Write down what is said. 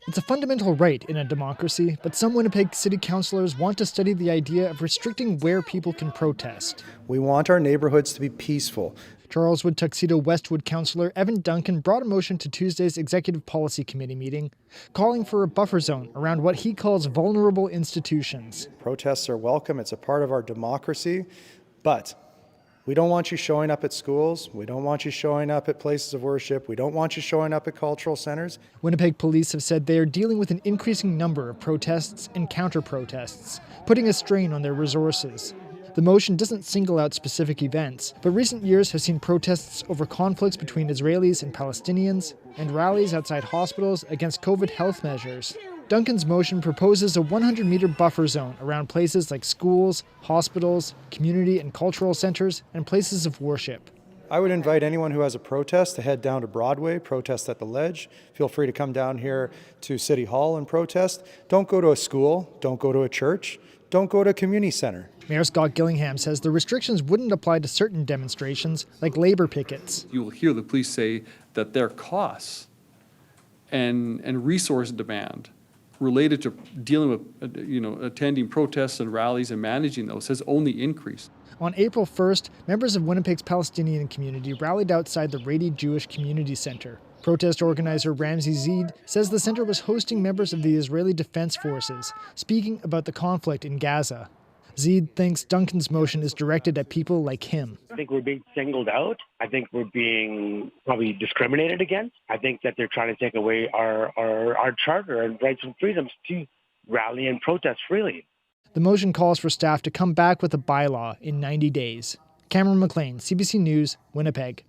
It's a fundamental right in a democracy, but some Winnipeg City councillors want to study the idea of restricting where people can protest. We want our neighborhoods to be peaceful. Charleswood Tuxedo Westwood councillor Evan Duncan brought a motion to Tuesday's Executive Policy Committee meeting, calling for a buffer zone around what he calls vulnerable institutions. Protests are welcome. It's a part of our democracy, but we don't want you showing up at schools. We don't want you showing up at places of worship. We don't want you showing up at cultural centers. Winnipeg police have said they are dealing with an increasing number of protests and counter-protests, putting a strain on their resources. The motion doesn't single out specific events, but recent years have seen protests over conflicts between Israelis and Palestinians, and rallies outside hospitals against COVID health measures. Duncan's motion proposes a 100-meter buffer zone around places like schools, hospitals, community and cultural centers, and places of worship. I would invite anyone who has a protest to head down to Broadway, protest at the Ledge. Feel free to come down here to City Hall and protest. Don't go to a school, don't go to a church, don't go to a community center. Mayor Scott Gillingham says the restrictions wouldn't apply to certain demonstrations, like labor pickets. You will hear the police say that their costs and resource demand related to dealing with, attending protests and rallies and managing those has only increased. On April 1st, members of Winnipeg's Palestinian community rallied outside the Rady Jewish Community Center. Protest organizer Ramzi Zeid says the center was hosting members of the Israeli Defense Forces, speaking about the conflict in Gaza. Zeid thinks Duncan's motion is directed at people like him. I think we're being singled out. I think we're being probably discriminated against. I think that they're trying to take away our charter and rights and freedoms to rally and protest freely. The motion calls for staff to come back with a bylaw in 90 days. Cameron McLean, CBC News, Winnipeg.